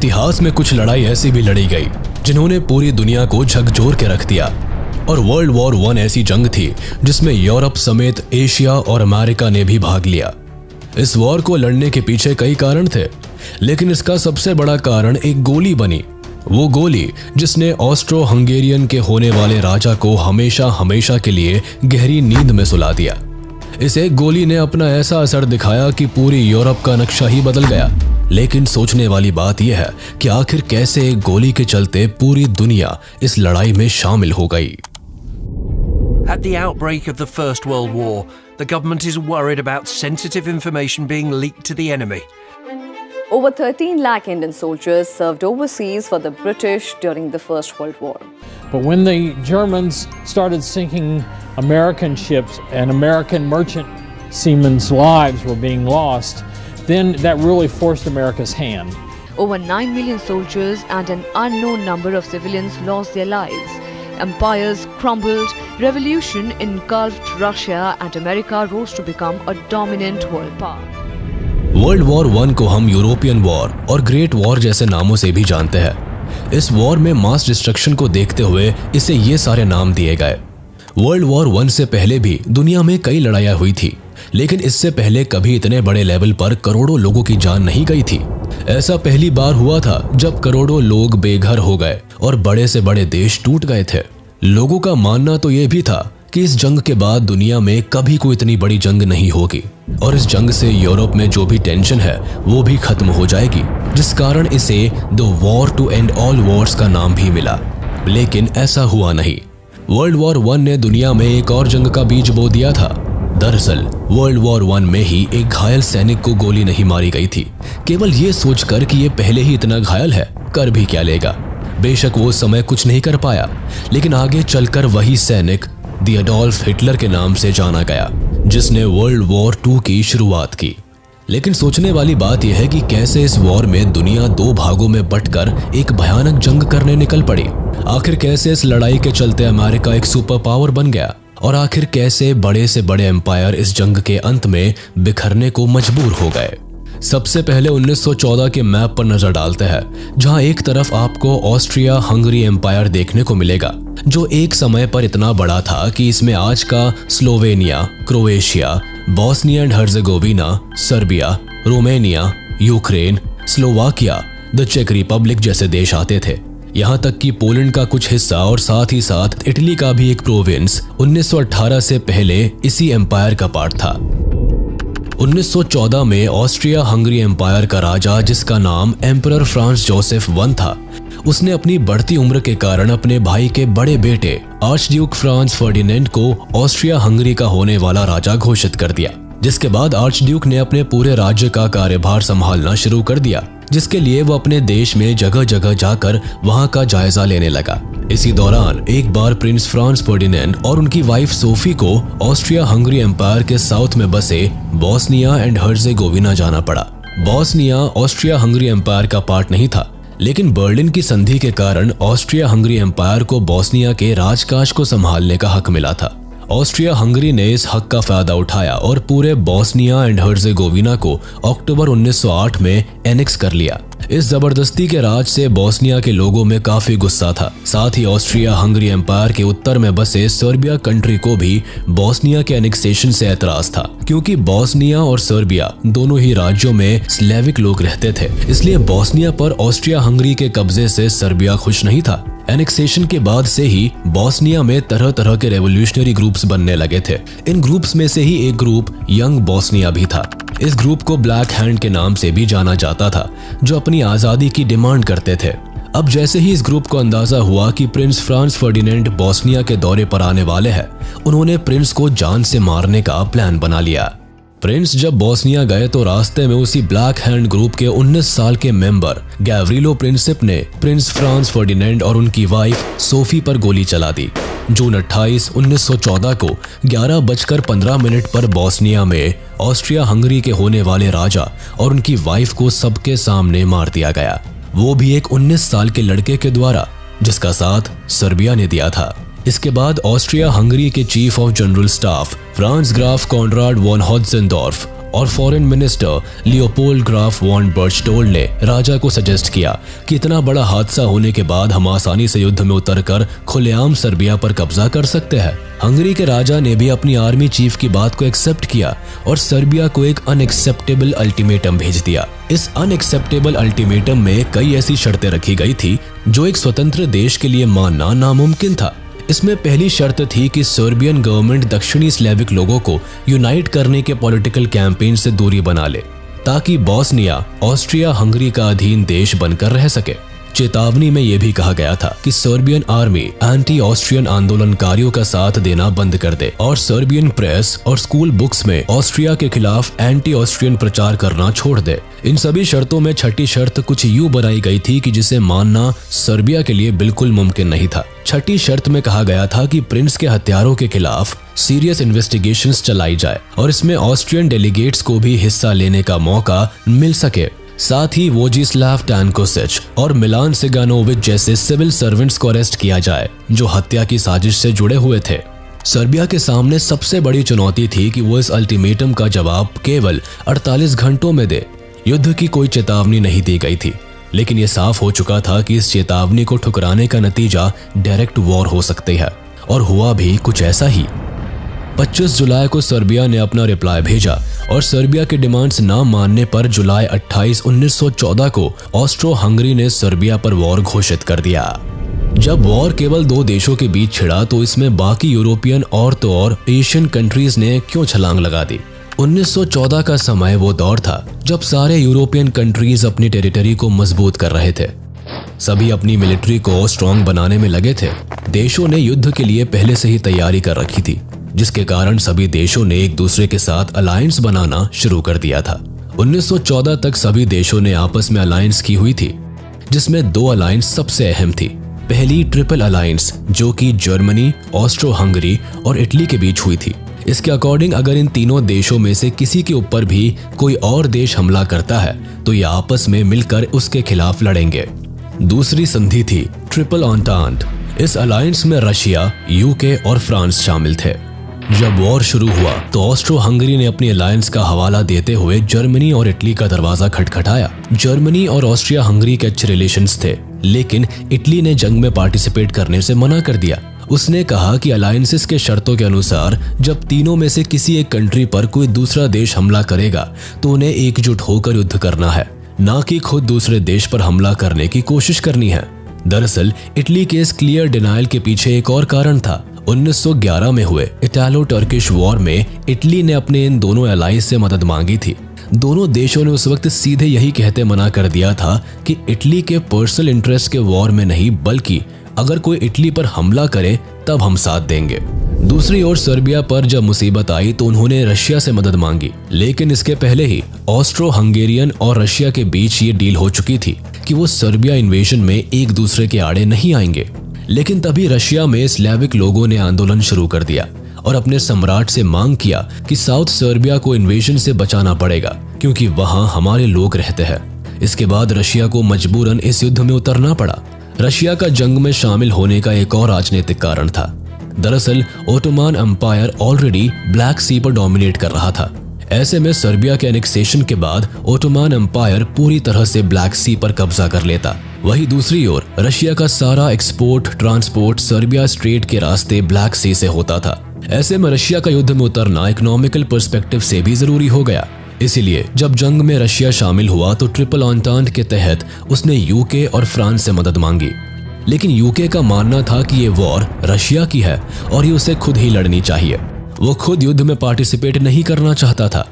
इतिहास में कुछ लड़ाई ऐसी भी लड़ी गई जिन्होंने पूरी दुनिया को झकझोर के रख दिया, और वर्ल्ड वॉर 1 ऐसी जंग थी जिसमें यूरोप समेत एशिया और अमेरिका ने भी भाग लिया। इस वॉर को लड़ने के पीछे कई कारण थे, लेकिन इसका सबसे बड़ा कारण एक गोली बनी। वो गोली जिसने ऑस्ट्रो हंगेरियन के होने वाले राजा को हमेशा हमेशा के लिए गहरी नींद में सुला दिया। इस एक गोली ने अपना ऐसा असर दिखाया कि पूरी यूरोप का नक्शा ही बदल गया। लेकिन सोचने वाली बात यह है कि आखिर कैसे एक गोली के चलते पूरी दुनिया इस लड़ाई में शामिल हो गई। At the outbreak of the First World War, the government is worried about sensitive information being leaked to the enemy. Over 13 lakh Indian soldiers served overseas for the British during the First World War. But when the Germans started sinking American ships and American merchant seamen's lives were being lost, then that really forced America's hand. Over 9 million soldiers and an unknown number of civilians lost their lives. Empires crumbled, revolution engulfed Russia, and America rose to become a dominant world power. World war 1 को हम European war और great war जैसे नामों से भी जानते हैं। इस वॉर में मास डिस्ट्रक्शन को देखते हुए इसे ये सारे नाम दिए गए। वर्ल्ड वॉर 1 से पहले भी दुनिया में कई लड़ाइयाँ हुई थी, लेकिन इससे पहले कभी इतने बड़े लेवल पर करोड़ों लोगों की जान नहीं गई थी। ऐसा पहली बार हुआ था जब करोड़ों लोग बेघर हो गए और बड़े से बड़े देश टूट गए थे। लोगों का मानना तो ये भी था कि इस जंग के बाद दुनिया में कभी कोई इतनी बड़ी जंग नहीं होगी और इस जंग से यूरोप में जो भी टेंशन है वो भी खत्म हो जाएगी, जिस कारण इसे the war to end all wars का नाम भी मिला। लेकिन ऐसा हुआ नहीं। वर्ल्ड वॉर 1 ने दुनिया में एक और जंग का बीज बो दिया था। दरअसल वर्ल्ड वॉर 1 में ही एक घायल सैनिक को गोली नहीं मारी गई थी, केवल ये सोचकर कि ये पहले ही इतना घायल है, कर भी क्या लेगा। बेशक वो समय कुछ नहीं कर पाया, लेकिन आगे चलकर वही सैनिक द एडोल्फ हिटलर के नाम से जाना गया, जिसने वर्ल्ड वॉर 2 की शुरुआत की। लेकिन सोचने वाली बात यह है कि कैसे इस वॉर में दुनिया 2 भागों में बंटकर एक भयानक जंग करने निकल पड़ी। आखिर कैसे इस लड़ाई के चलते अमेरिका एक सुपर पावर बन गया, और आखिर कैसे बड़े से बड़े एम्पायर इस जंग के अंत में बिखरने को मजबूर हो गए। सबसे पहले 1914 के मैप पर नजर डालते हैं, जहां एक तरफ आपको ऑस्ट्रिया हंगरी एम्पायर देखने को मिलेगा, जो एक समय पर इतना बड़ा था कि इसमें आज का Slovenia, Croatia, Bosnia and Herzegovina, Serbia, Romania, Ukraine, Slovakia, the चेक रिपब्लिक जैसे देश आते थे। यहाँ तक कि पोलैंड का कुछ हिस्सा और साथ ही साथ इटली का भी एक प्रोविंस 1918 से पहले इसी एम्पायर का पार्ट था। 1914 में ऑस्ट्रिया हंगरी एम्पायर का राजा, जिसका नाम एम्परर फ्रांस जोसेफ I था, उसने अपनी बढ़ती उम्र के कारण अपने भाई के बड़े बेटे आर्चड्यूक फ्रांस फर्डिनेंड को ऑस्ट्रिया हंगरी का होने वाला राजा घोषित कर दिया, जिसके बाद आर्चड्यूक ने अपने पूरे राज्य का कार्यभार संभालना शुरू कर दिया, जिसके लिए वो अपने देश में जगह जगह जाकर वहां का जायजा लेने लगा। इसी दौरान एक बार प्रिंस फ्रांस फर्डिनेंड और उनकी वाइफ सोफी को ऑस्ट्रिया हंगरी एम्पायर के साउथ में बसे बॉस्निया एंड हर्जेगोविना जाना पड़ा। बॉस्निया ऑस्ट्रिया हंगरी एम्पायर का पार्ट नहीं था, लेकिन बर्लिन की संधि के कारण ऑस्ट्रिया हंगरी एम्पायर को बॉस्निया के राजकाज को संभालने का हक मिला था। ऑस्ट्रिया हंगरी ने इस हक का फायदा उठाया और पूरे बॉस्निया एंड हर्जेगोविना को अक्टूबर 1908 में एनेक्स कर लिया। इस जबरदस्ती के राज से बॉस्निया के लोगों में काफी गुस्सा था। साथ ही ऑस्ट्रिया हंगरी एम्पायर के उत्तर में बसे सर्बिया कंट्री को भी बॉस्निया के एनेक्सेशन से एतराज था, क्योंकि बॉस्निया और सर्बिया दोनों ही राज्यों में स्लेविक लोग रहते थे। इसलिए बॉस्निया पर ऑस्ट्रिया हंगरी के कब्जे से सर्बिया खुश नहीं था। एनेक्सेशन के बाद से ही बॉस्निया में तरह तरह के रेवोल्यूशनरी ग्रुप्स बनने लगे थे। इन ग्रुप्स में से ही एक ग्रुप यंग बॉस्निया भी था। इस ग्रुप को ब्लैक हैंड के नाम से भी जाना जाता था, जो अपनी आजादी की डिमांड करते थे। अब जैसे ही इस ग्रुप को अंदाजा हुआ कि प्रिंस फ्रांस फर्डिनेंड बॉस्निया के दौरे पर आने वाले हैं, उन्होंने प्रिंस को जान से मारने का प्लान बना लिया। प्रिंस जब बॉस्निया गए तो रास्ते में उसी ब्लैक हैंड ग्रुप के 19 साल के मेंबर गैवरिलो प्रिंसिप ने प्रिंस फ्रांस फर्डिनेंड और उनकी वाइफ सोफी पर गोली चला दी। जून 28, 1914 को 11:15 पर बॉस्निया में ऑस्ट्रिया हंगरी के होने वाले राजा और उनकी वाइफ को सबके सामने मार दिया गया, वो भी एक 19 साल के लड़के के द्वारा, जिसका साथ सर्बिया ने दिया था। इसके बाद ऑस्ट्रिया हंगरी के chief of general staff Franz Graf Conrad von Hötzendorf और foreign minister Leopold Graf von Berchtold ने राजा को सजेस्ट किया कि इतना बड़ा हादसा होने के बाद हम आसानी से युद्ध में उतरकर खुलेआम सर्बिया पर कब्जा कर सकते हैं। हंगरी के राजा ने भी अपनी आर्मी चीफ की बात को एक्सेप्ट किया और सर्बिया को एक अनएक्सेप्टेबल अल्टीमेटम भेज दिया। इस अनएक्सेप्टेबल अल्टीमेटम में कई ऐसी शर्तें रखी गई थी जो एक स्वतंत्र देश के लिए मानना नामुमकिन था। इसमें पहली शर्त थी कि सर्बियन गवर्नमेंट दक्षिणी स्लेविक लोगों को यूनाइट करने के पॉलिटिकल कैंपेन से दूरी बना ले ताकि बॉस्निया ऑस्ट्रिया हंगरी का अधीन देश बनकर रह सके। चेतावनी में यह भी कहा गया था कि सर्बियन आर्मी एंटी ऑस्ट्रियन आंदोलनकारियों का साथ देना बंद कर दे और सर्बियन प्रेस और स्कूल बुक्स में ऑस्ट्रिया के खिलाफ एंटी ऑस्ट्रियन प्रचार करना छोड़ दे। इन सभी शर्तों में छठी शर्त कुछ यूं बनाई गई थी कि जिसे मानना सर्बिया के लिए बिल्कुल मुमकिन नहीं था। छठी शर्त में कहा गया था कि प्रिंस के हत्यारों के खिलाफ सीरियस इन्वेस्टिगेशंस चलाई जाए और इसमें ऑस्ट्रियन डेलीगेट्स को भी हिस्सा लेने का मौका मिल सके। साथ ही वोजिस्लाव टैनकोसिच और मिलान सिगानोविच जैसे सिविल सर्वेंट्स को अरेस्ट किया जाए जो हत्या की साजिश से जुड़े हुए थे। सर्बिया के सामने सबसे बड़ी चुनौती थी कि वो इस अल्टीमेटम का जवाब केवल 48 घंटों में दे। युद्ध की कोई चेतावनी नहीं दी गई थी, लेकिन ये साफ हो चुका था कि इस चेतावनी को ठुकराने का नतीजा डायरेक्ट वॉर हो सकती है, और हुआ भी कुछ ऐसा ही। 25 जुलाई को सर्बिया ने अपना रिप्लाई भेजा और सर्बिया की डिमांड्स ना मानने पर जुलाई 28, 1914 को ऑस्ट्रो हंगरी ने सर्बिया पर वॉर घोषित कर दिया। जब वॉर केवल दो देशों के बीच छिड़ा तो इसमें बाकी यूरोपियन और तो और एशियन कंट्रीज ने क्यों छलांग लगा दी। 1914 का समय वो दौर था जब सारे यूरोपियन कंट्रीज अपनी टेरिटरी को मजबूत कर रहे थे। सभी अपनी मिलिट्री को स्ट्रॉन्ग बनाने में लगे थे। देशों ने युद्ध के लिए पहले से ही तैयारी कर रखी थी, जिसके कारण सभी देशों ने एक दूसरे के साथ अलायंस बनाना शुरू कर दिया था। 1914 तक सभी देशों ने आपस में अलायंस की हुई थी, जिसमें दो अलायंस सबसे अहम थी। पहली ट्रिपल अलायंस जो कि जर्मनी, ऑस्ट्रो हंगरी और इटली के बीच हुई थी। इसके अकॉर्डिंग अगर इन तीनों देशों में से किसी के ऊपर भी कोई और देश हमला करता है तो ये आपस में मिलकर उसके खिलाफ लड़ेंगे। दूसरी संधि थी ट्रिपल एंटेंटे। इस अलायंस में रशिया, यूके और फ्रांस शामिल थे। जब वॉर शुरू हुआ तो ऑस्ट्रो हंगरी ने अपनी अलायंस का हवाला देते हुए जर्मनी और इटली का दरवाजा खटखटाया। जर्मनी और ऑस्ट्रिया हंगरी के अच्छे रिलेशंस थे, लेकिन इटली ने जंग में पार्टिसिपेट करने से मना कर दिया। उसने कहा कि अलायंसेस के शर्तों के अनुसार जब तीनों में से किसी एक कंट्री पर कोई दूसरा देश हमला करेगा तो उन्हें एकजुट होकर युद्ध करना है, ना कि खुद दूसरे देश पर हमला करने की कोशिश करनी है। दरअसल इटली के इस क्लियर डिनायल के पीछे एक और कारण था। 1911 में हुए इटालो टर्किश वॉर में इटली ने अपने इन दोनों अलायंस से मदद मांगी थी। दोनों देशों ने उस वक्त सीधे यही कहते मना कर दिया था कि इटली के पर्सनल इंटरेस्ट के वॉर में नहीं, बल्कि अगर कोई इटली पर हमला करे तब हम साथ देंगे। दूसरी ओर सर्बिया पर जब मुसीबत आई तो उन्होंने रशिया से मदद मांगी, लेकिन इसके पहले ही ऑस्ट्रो हंगेरियन और रशिया के बीच ये डील हो चुकी थी कि वो सर्बिया इन्वेजन में एक दूसरे के आड़े नहीं आएंगे। लेकिन तभी रशिया में स्लेविक लोगों ने आंदोलन शुरू कर दिया और अपने सम्राट से मांग किया कि साउथ सर्बिया को इन्वेजन से बचाना पड़ेगा क्योंकि वहां हमारे लोग रहते हैं। इसके बाद रशिया को मजबूरन इस युद्ध में उतरना पड़ा। रशिया का जंग में शामिल होने का एक और राजनीतिक कारण था। दरअसल ओटोमान एम्पायर ऑलरेडी ब्लैक सी पर डोमिनेट कर रहा था। ऐसे में सर्बिया के एनेक्सेशन के बाद ओटोमान एम्पायर पूरी तरह से ब्लैक सी पर कब्जा कर लेता। वहीं दूसरी ओर रशिया का सारा एक्सपोर्ट ट्रांसपोर्ट सर्बिया स्ट्रेट के रास्ते ब्लैक सी से होता था। ऐसे में रशिया का युद्ध में उतरना इकोनॉमिकल पर्सपेक्टिव से भी जरूरी हो गया। इसीलिए जब जंग में रशिया शामिल हुआ तो ट्रिपल एंटेंटे के तहत उसने यूके और फ्रांस से मदद मांगी। लेकिन यूके का मानना था कि ये वॉर रशिया की है और ये उसे खुद ही लड़नी चाहिए। वो खुद युद्ध में पार्टिसिपेट नहीं करना चाहता था।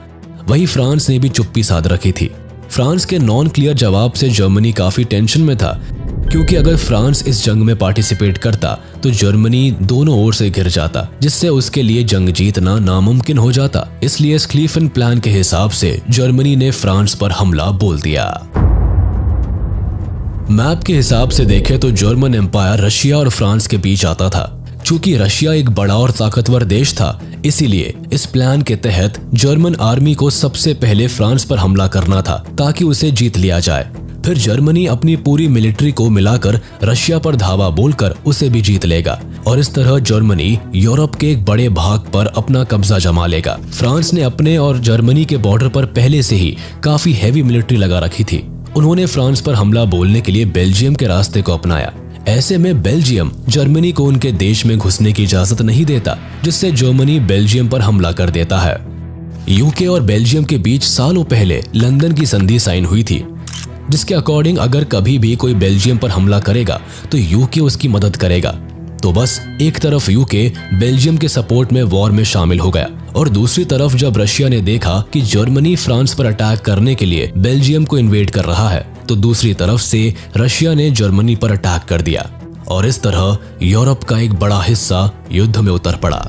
वहीं फ्रांस ने भी चुप्पी साध रखी थी। फ्रांस के नॉन क्लियर जवाब से जर्मनी काफी टेंशन में था, क्योंकि अगर फ्रांस इस जंग में पार्टिसिपेट करता तो जर्मनी दोनों ओर से घिर जाता, जिससे उसके लिए जंग जीतना नामुमकिन हो जाता। इसलिए स्क्लीफन प्लान के हिसाब से जर्मनी ने फ्रांस पर हमला बोल दिया। मैप के हिसाब से देखें तो जर्मन एम्पायर रशिया और फ्रांस के बीच आता था। चूंकि रशिया एक बड़ा और ताकतवर देश था, इसीलिए इस प्लान के तहत जर्मन आर्मी को सबसे पहले फ्रांस पर हमला करना था ताकि उसे जीत लिया जाए। फिर जर्मनी अपनी पूरी मिलिट्री को मिलाकर रशिया पर धावा बोलकर उसे भी जीत लेगा और इस तरह जर्मनी यूरोप के एक बड़े भाग पर अपना कब्जा जमा लेगा। फ्रांस ने अपने और जर्मनी के बॉर्डर पर पहले से ही काफी हैवी मिलिट्री लगा रखी थी। उन्होंने फ्रांस पर हमला बोलने के लिए बेल्जियम के रास्ते को अपनाया। ऐसे में बेल्जियम जर्मनी को उनके देश में घुसने की इजाजत नहीं देता, जिससे जर्मनी बेल्जियम पर हमला कर देता है। यूके और बेल्जियम के बीच सालों पहले लंदन की संधि साइन हुई थी, जिसके अकॉर्डिंग अगर कभी भी कोई बेल्जियम पर हमला करेगा तो यूके उसकी मदद करेगा। तो बस एक तरफ यूके बेल्जियम के सपोर्ट में वॉर में शामिल हो गया और दूसरी तरफ जब रशिया ने देखा कि जर्मनी फ्रांस पर अटैक करने के लिए बेल्जियम को इन्वेड कर रहा है, तो दूसरी तरफ से रशिया ने जर्मनी पर अटैक कर दिया और इस तरह यूरोप का एक बड़ा हिस्सा युद्ध में उतर पड़ा।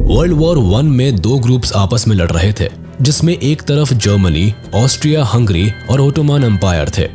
वर्ल्ड वॉर 1 में 2 ग्रुप्स आपस में लड़ रहे थे, जिसमें एक तरफ जर्मनी, ऑस्ट्रिया हंगरी और ओटोमन एम्पायर थे,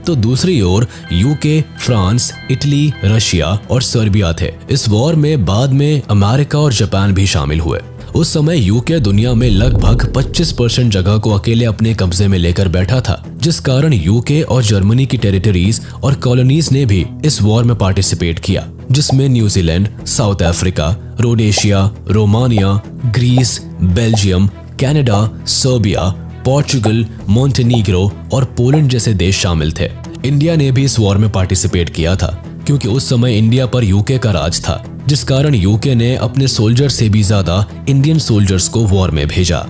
तो दूसरी ओर यूके, फ्रांस, इटली, रशिया और सर्बिया थे। इस वॉर में बाद में अमेरिका और जापान भी शामिल हुए। उस समय यूके दुनिया में लगभग 25% जगह को अकेले अपने कब्जे में लेकर बैठा था, जिस कारण यूके और जर्मनी की टेरिटरीज और कॉलोनीज ने भी इस वॉर में पार्टिसिपेट किया, जिसमें New Zealand, South Africa, Rhodesia, Romania, Greece, Belgium, Canada, Serbia, Portugal, Montenegro और पोलैंड जैसे देश शामिल थे। इंडिया ने भी इस वॉर में पार्टिसिपेट किया था, क्योंकि उस समय इंडिया पर यूके का राज था, जिस कारण यूके ने अपने सोल्जर से भी ज्यादा इंडियन सोल्जर्स को वॉर में भेजा।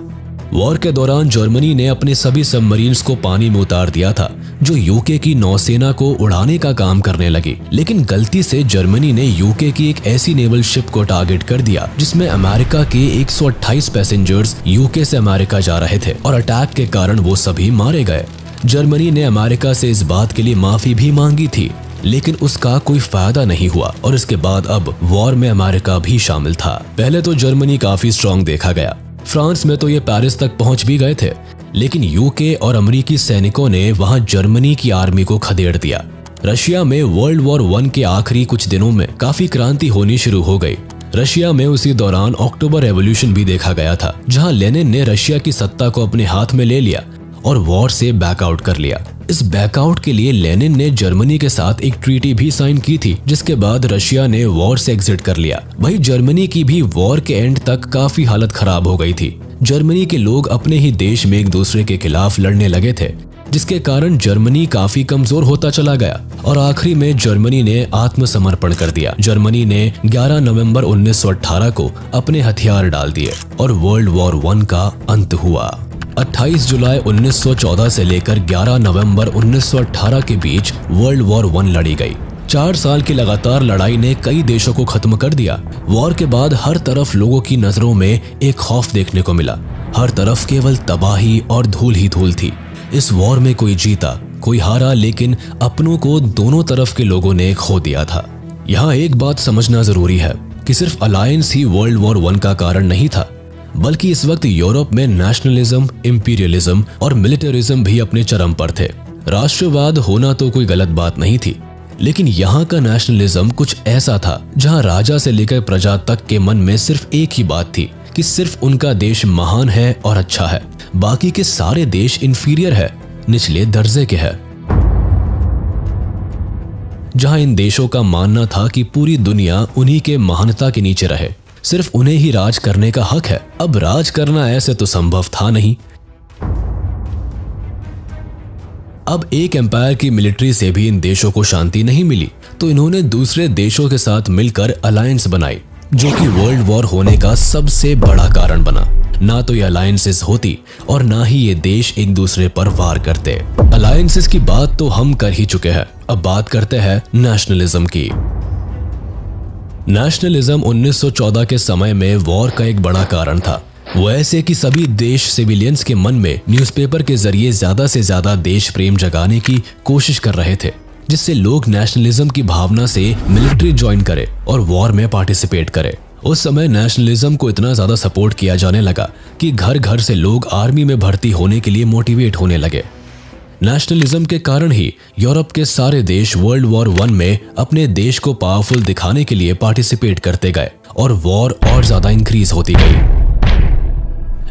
वॉर के दौरान जर्मनी ने अपने सभी सबमरीन्स को पानी में उतार दिया था, जो यूके की नौसेना को उड़ाने का काम करने लगी। लेकिन गलती से जर्मनी ने यूके की एक ऐसी नेवल शिप को टारगेट कर दिया जिसमें अमेरिका के 128 पैसेंजर्स यूके से अमेरिका जा रहे थे और अटैक के कारण वो सभी मारे गए। जर्मनी ने अमेरिका से इस बात के लिए माफी भी मांगी थी, लेकिन उसका कोई फायदा नहीं हुआ और इसके बाद अब वॉर में अमेरिका भी शामिल था। पहले तो जर्मनी काफी स्ट्रांग देखा गया, फ्रांस में तो ये पेरिस तक पहुंच भी गए थे, लेकिन यूके और अमेरिकी सैनिकों ने वहां जर्मनी की आर्मी को खदेड़ दिया। रशिया में वर्ल्ड वॉर 1 के आखिरी कुछ दिनों में काफी क्रांति होनी शुरू हो गई। रशिया में उसी दौरान अक्टूबर रेवोल्यूशन भी देखा गया था, जहां लेनिन ने रशिया की सत्ता को अपने हाथ में ले लिया और वॉर से बैकआउट कर लिया। इस बैकआउट के लिए लेनिन ने जर्मनी के साथ एक ट्रीटी भी साइन की थी, जिसके बाद रशिया ने वॉर से एग्जिट कर लिया। वहीं जर्मनी की भी वॉर के एंड तक काफी हालत खराब हो गई थी। जर्मनी के लोग अपने ही देश में एक दूसरे के खिलाफ लड़ने लगे थे, जिसके कारण जर्मनी काफी कमजोर होता चला गया और आखिरी में जर्मनी ने आत्मसमर्पण कर दिया। जर्मनी ने 11 नवंबर 1918 को अपने हथियार डाल दिए और वर्ल्ड वॉर 1 का अंत हुआ। 28 जुलाई 1914 से लेकर 11 नवंबर 1918 के बीच वर्ल्ड वॉर 1 लड़ी गई। 4 साल की लगातार लड़ाई ने कई देशों को खत्म कर दिया। वॉर के बाद हर तरफ लोगों की नजरों में एक खौफ देखने को मिला। हर तरफ केवल तबाही और धूल ही धूल थी। इस वॉर में कोई जीता, कोई हारा, लेकिन अपनों को दोनों तरफ के लोगों ने खो दिया था। यहाँ एक बात समझना जरूरी है कि सिर्फ अलायंस ही वर्ल्ड वॉर 1 का कारण नहीं था, बल्कि इस वक्त यूरोप में नेशनलिज्म, इंपीरियलिज्म और मिलिटरिज्म भी अपने चरम पर थे। राष्ट्रवाद होना तो कोई गलत बात नहीं थी, लेकिन यहाँ का नेशनलिज्म कुछ ऐसा था जहाँ राजा से लेकर प्रजा तक के मन में सिर्फ एक ही बात थी कि सिर्फ उनका देश महान है और अच्छा है, बाकी के सारे देश इंफीरियर है, निचले दर्जे के है। जहां इन देशों का मानना था कि पूरी दुनिया उन्हीं के महानता के नीचे रहे, सिर्फ उन्हें ही राज करने का हक है। अब राज करना ऐसे तो संभव था नहीं। अब एक एम्पायर की मिलिट्री से भी इन देशों को शांति नहीं मिली, तो इन्होंने दूसरे देशों के साथ मिलकर अलायंस बनाई, जो कि वर्ल्ड वॉर होने का सबसे बड़ा कारण बना। ना तो ये अलायंसेस होती और ना ही ये देश एक दूसरे पर वार करते। अलायंसेस की बात तो हम कर ही चुके हैं, अब बात करते हैं नेशनलिज्म की। नेशनलिज्म 1914 के समय में वॉर का एक बड़ा कारण था। वो ऐसे कि सभी देश सिविलियंस के मन में न्यूज़पेपर के जरिए ज्यादा से ज्यादा देश प्रेम जगाने की कोशिश कर रहे थे, जिससे लोग नेशनलिज्म की भावना से मिलिट्री ज्वाइन करे और वॉर में पार्टिसिपेट करे। उस समय नेशनलिज्म को इतना ज्यादा सपोर्ट किया जाने लगा कि घर घर से लोग आर्मी में भर्ती होने के लिए मोटिवेट होने लगे। नेशनलिज्म के कारण ही यूरोप के सारे देश वर्ल्ड वॉर 1 में अपने देश को पावरफुल दिखाने के लिए पार्टिसिपेट करते गए और वॉर और ज्यादा इंक्रीज होती गई।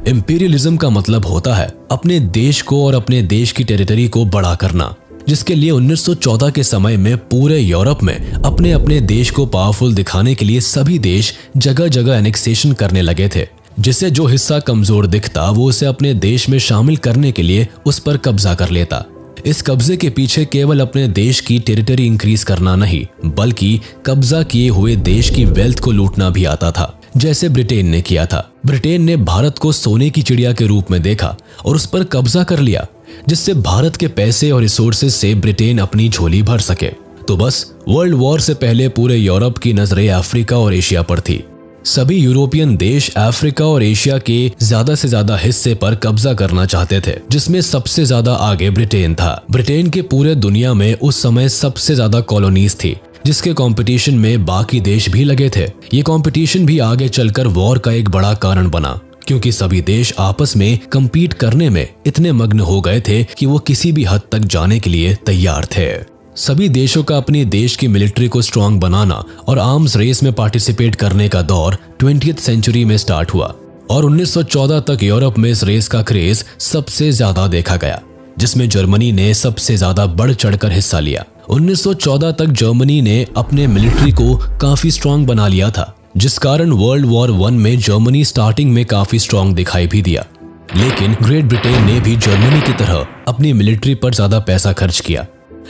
इंपीरियलिज्म का मतलब होता है अपने देश को और अपने देश की टेरिटरी को बड़ा करना। जिसके लिए 1914 के समय में पूरे यूरोप में अपने अपने देश को पावरफुल दिखाने के लिए सभी देश जगह जगह एनेक्सेशन करने लगे थे, जिससे जो हिस्सा कमजोर दिखता वो उसे अपने देश में शामिल करने के लिए उस पर कब्जा कर लेता। इस कब्जे के पीछे केवल अपने देश की टेरिटरी इंक्रीज करना नहीं, बल्कि कब्जा किए हुए देश की वेल्थ को लूटना भी आता था, जैसे ब्रिटेन ने किया था। ब्रिटेन ने भारत को सोने की चिड़िया के रूप में देखा और उस पर कब्जा कर लिया, जिससे भारत के पैसे और रिसोर्सेज से ब्रिटेन अपनी झोली भर सके। तो बस वर्ल्ड वॉर से पहले पूरे यूरोप की नजरें अफ्रीका और एशिया पर थी। सभी यूरोपियन देश अफ्रीका और एशिया के ज्यादा से ज्यादा हिस्से पर कब्जा करना चाहते थे, जिसमें सबसे ज्यादा आगे ब्रिटेन था। ब्रिटेन के पूरे दुनिया में उस समय सबसे ज्यादा कॉलोनीज थी, जिसके कंपटीशन में बाकी देश भी लगे थे। ये कंपटीशन भी आगे चलकर वॉर का एक बड़ा कारण बना, क्योंकि सभी देश आपस में कम्पीट करने में इतने मग्न हो गए थे कि वो किसी भी हद तक जाने के लिए तैयार थे। सभी देशों का अपने देश की मिलिट्री को स्ट्रांग बनाना और आर्म्स रेस में पार्टिसिपेट करने का दौर 20th सेंचुरी में स्टार्ट हुआ और 1914 तक यूरोप में इस रेस का क्रेज सबसे ज्यादा देखा गया, जिसमें जर्मनी ने सबसे ज्यादा बढ़ चढ़कर हिस्सा लिया। 1914 तक जर्मनी ने अपने मिलिट्री को काफी स्ट्रांग बना लिया था, जिस कारण वर्ल्ड वॉर 1 में जर्मनी स्टार्टिंग में काफी स्ट्रांग दिखाई भी दिया। लेकिन ग्रेट ब्रिटेन ने भी जर्मनी की तरह अपनी मिलिट्री पर ज्यादा पैसा खर्च किया,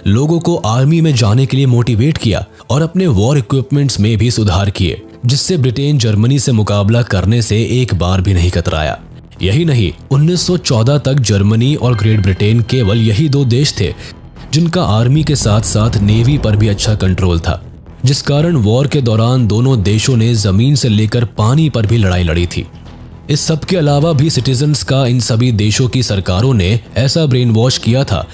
लोगों को आर्मी में जाने के लिए मोटिवेट किया और अपने वॉर इक्विपमेंट्स में भी सुधार किए, जिससे ब्रिटेन जर्मनी से मुकाबला करने से एक बार भी नहीं कतराया। यही नहीं, 1914 तक जर्मनी और ग्रेट ब्रिटेन केवल यही दो देश थे जिनका आर्मी के साथ साथ नेवी पर भी अच्छा कंट्रोल था, जिस कारण वॉर के दौरान दोनों देशों ने जमीन से लेकर पानी पर भी लड़ाई लड़ी थी। इस सब के अलावा भी सिटीजन्स का इन सभी देशों की सरकारों ने ऐसा ब्रेन वॉश किया था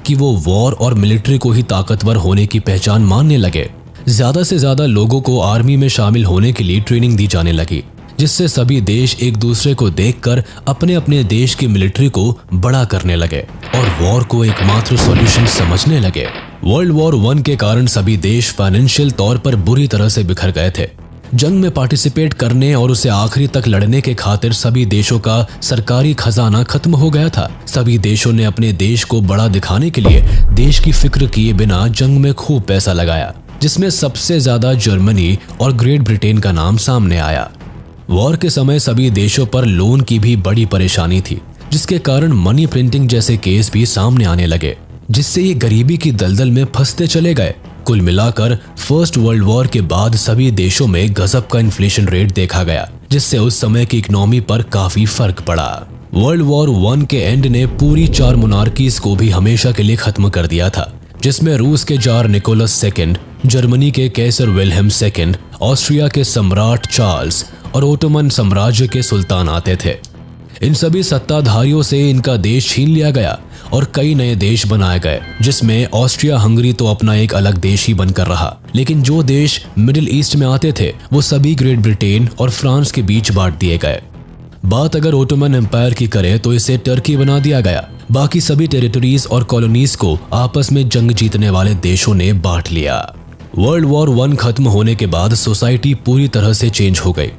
कि वो वॉर और मिलिट्री को ही ताकतवर होने की पहचान मानने लगे। ज्यादा से ज्यादा लोगों को आर्मी में शामिल होने के लिए ट्रेनिंग दी जाने लगी, जिससे सभी देश एक दूसरे को देखकर अपने अपने देश की मिलिट्री को बड़ा करने लगे और वॉर को एकमात्र सॉल्यूशन समझने लगे। वर्ल्ड वॉर 1 के कारण सभी देश फाइनेंशियल तौर पर बुरी तरह से बिखर गए थे। जंग में पार्टिसिपेट करने और उसे आखिरी तक लड़ने के खातिर सभी देशों का सरकारी खजाना खत्म हो गया था। सभी देशों ने अपने देश को बड़ा दिखाने के लिए देश की फिक्र किए बिना जंग में खूब पैसा लगाया, जिसमें सबसे ज्यादा जर्मनी और ग्रेट ब्रिटेन का नाम सामने आया। वॉर के समय सभी देशों पर लोन की भी बड़ी परेशानी थी, जिसके कारण मनी प्रिंटिंग जैसे केस भी सामने आने लगे, जिससे ये गरीबी की दलदल में फंसते चले गए। कुल मिलाकर फर्स्ट वर्ल्ड वॉर के बाद सभी देशों में गजब का इन्फ्लेशन रेट देखा गया, जिससे उस समय की इकोनॉमी पर काफी फर्क पड़ा। वर्ल्ड वॉर 1 के एंड ने पूरी 4 मोनार्कीज को भी हमेशा के लिए खत्म कर दिया था, जिसमें रूस के जार निकोलस सेकंड, जर्मनी के कैसर विल्हेम सेकंड, ऑस्ट्रिया के सम्राट चार्ल्स और ओटोमन साम्राज्य के सुल्तान आते थे। इन सभी सत्ताधारियों से इनका देश छीन लिया गया और कई नए देश बनाए गए, जिसमें ऑस्ट्रिया हंगरी तो अपना एक अलग देश ही बनकर रहा, लेकिन जो देश मिडिल ईस्ट में आते थे वो सभी ग्रेट ब्रिटेन और फ्रांस के बीच बांट दिए गए। बात अगर ओटोमन एम्पायर की करें तो इसे टर्की बना दिया गया। बाकी सभी टेरिटरीज और कॉलोनीज को आपस में जंग जीतने वाले देशों ने बांट लिया। वर्ल्ड वॉर 1 खत्म होने के बाद सोसाइटी पूरी तरह से चेंज हो गई।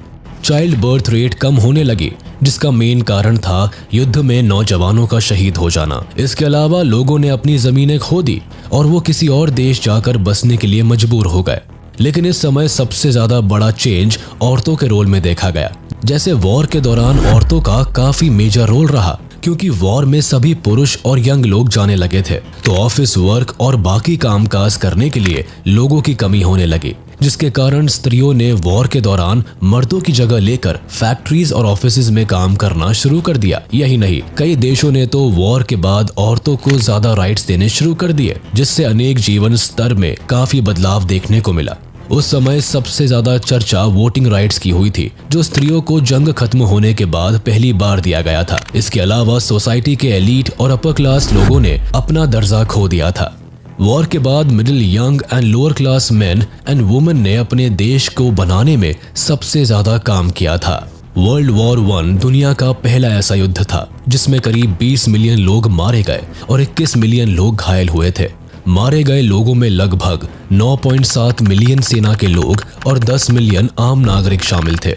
चाइल्ड बर्थ रेट कम होने लगी, जिसका मेन कारण था युद्ध में नौजवानों का शहीद हो जाना। इसके अलावा लोगों ने अपनी जमीनें खो दी और वो किसी और देश जाकर बसने के लिए मजबूर हो गए। लेकिन इस समय सबसे ज्यादा बड़ा चेंज औरतों के रोल में देखा गया। जैसे वॉर के दौरान औरतों का काफी मेजर रोल रहा, क्योंकि वॉर में सभी पुरुष और यंग लोग जाने लगे थे, तो ऑफिस वर्क और बाकी कामकाज करने के लिए लोगों की कमी होने लगी, जिसके कारण स्त्रियों ने वॉर के दौरान मर्दों की जगह लेकर फैक्ट्रीज और ऑफिसेज में काम करना शुरू कर दिया। यही नहीं, कई देशों ने तो वॉर के बाद औरतों को ज्यादा राइट्स देने शुरू कर दिए, जिससे अनेक जीवन स्तर में काफी बदलाव देखने को मिला। उस समय सबसे ज्यादा चर्चा वोटिंग राइट्स की हुई थी, जो स्त्रियों को जंग खत्म होने के बाद पहली बार दिया गया था। इसके अलावा सोसाइटी के एलीट और अपर क्लास लोगों ने अपना दर्जा खो दिया था। वॉर के बाद middle, young and lower class main and women ने अपने देश को बनाने में सबसे ज्यादा काम किया था। वर्ल्ड वॉर 1 दुनिया का पहला ऐसा युद्ध था जिसमें करीब 20 मिलियन लोग मारे गए और 21 मिलियन लोग घायल हुए थे। मारे गए लोगों में लगभग 9.7 मिलियन सेना के लोग और 10 मिलियन आम नागरिक शामिल थे।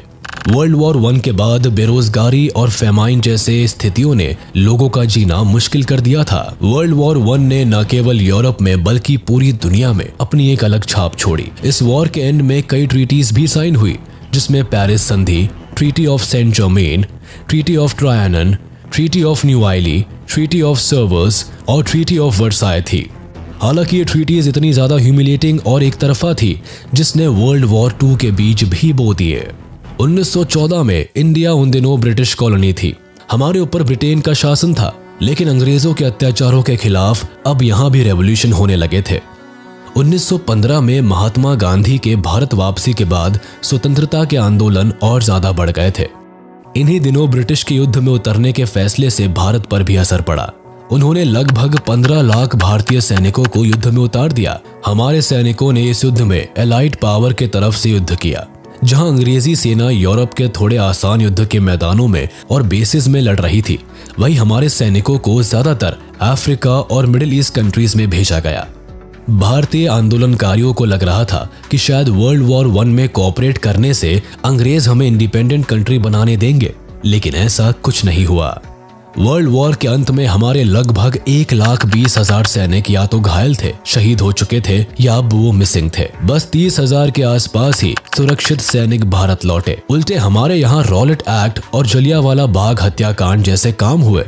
वर्ल्ड वॉर 1 के बाद बेरोजगारी और फेमाइन जैसे स्थितियों ने लोगों का जीना मुश्किल कर दिया था। वर्ल्ड वॉर 1 ने न केवल यूरोप में बल्कि पूरी दुनिया में अपनी एक अलग छाप छोड़ी। इस वॉर के एंड में कई ट्रीटीज भी साइन हुई, जिसमें पेरिस संधि, treaty of Saint Germain, treaty of Trianon, treaty of Neuilly, treaty of Sevres और ट्रीटी ऑफ वर्साय थी। हालांकि ये ट्रीटीज इतनी ज्यादा ह्यूमिलेटिंग और एक तरफा थी जिसने वर्ल्ड वॉर 2 के बीज भी बो दिए। 1914 में इंडिया उन दिनों ब्रिटिश कॉलोनी थी। हमारे ऊपर ब्रिटेन का शासन था, लेकिन अंग्रेजों के अत्याचारों के खिलाफ अब यहाँ भी रेवोल्यूशन होने लगे थे। 1915 में महात्मा गांधी के भारत वापसी के बाद स्वतंत्रता के आंदोलन और ज्यादा बढ़ गए थे। इन्हीं दिनों ब्रिटिश के युद्ध में उतरने के फैसले से भारत पर भी असर पड़ा। उन्होंने लगभग 15 लाख भारतीय सैनिकों को युद्ध में उतार दिया। हमारे सैनिकों ने इस युद्ध में एलाइड पावर के तरफ से युद्ध किया। जहां अंग्रेजी सेना यूरोप के थोड़े आसान युद्ध के मैदानों में और बेसिस में लड़ रही थी, वहीं हमारे सैनिकों को ज्यादातर अफ्रीका और मिडिल ईस्ट कंट्रीज में भेजा गया। भारतीय आंदोलनकारियों को लग रहा था कि शायद वर्ल्ड वॉर 1 में कोऑपरेट करने से अंग्रेज हमें इंडिपेंडेंट कंट्री बनाने देंगे, लेकिन ऐसा कुछ नहीं हुआ। वर्ल्ड वॉर के अंत में हमारे लगभग 1,20,000 सैनिक या तो घायल थे, शहीद हो चुके थे या अब वो मिसिंग थे। बस 30,000 के आसपास ही सुरक्षित सैनिक भारत लौटे। उल्टे हमारे यहाँ रॉलेट एक्ट और जलियांवाला बाग हत्याकांड जैसे काम हुए,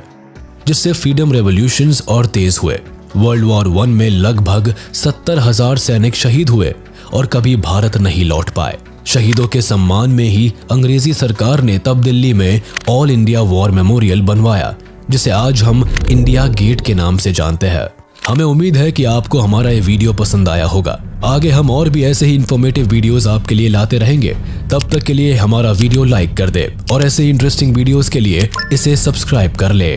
जिससे फ्रीडम रेवोल्यूशंस और तेज हुए। वर्ल्ड वॉर 1 में लगभग 70,000 सैनिक शहीद हुए और कभी भारत नहीं लौट पाए। शहीदों के सम्मान में ही अंग्रेजी सरकार ने तब दिल्ली में ऑल इंडिया वॉर मेमोरियल बनवाया, जिसे आज हम इंडिया गेट के नाम से जानते हैं। हमें उम्मीद है कि आपको हमारा ये वीडियो पसंद आया होगा। आगे हम और भी ऐसे ही इंफॉर्मेटिव वीडियोस आपके लिए लाते रहेंगे। तब तक के लिए हमारा वीडियो लाइक कर दे और ऐसे ही इंटरेस्टिंग वीडियोस के लिए इसे सब्सक्राइब कर ले।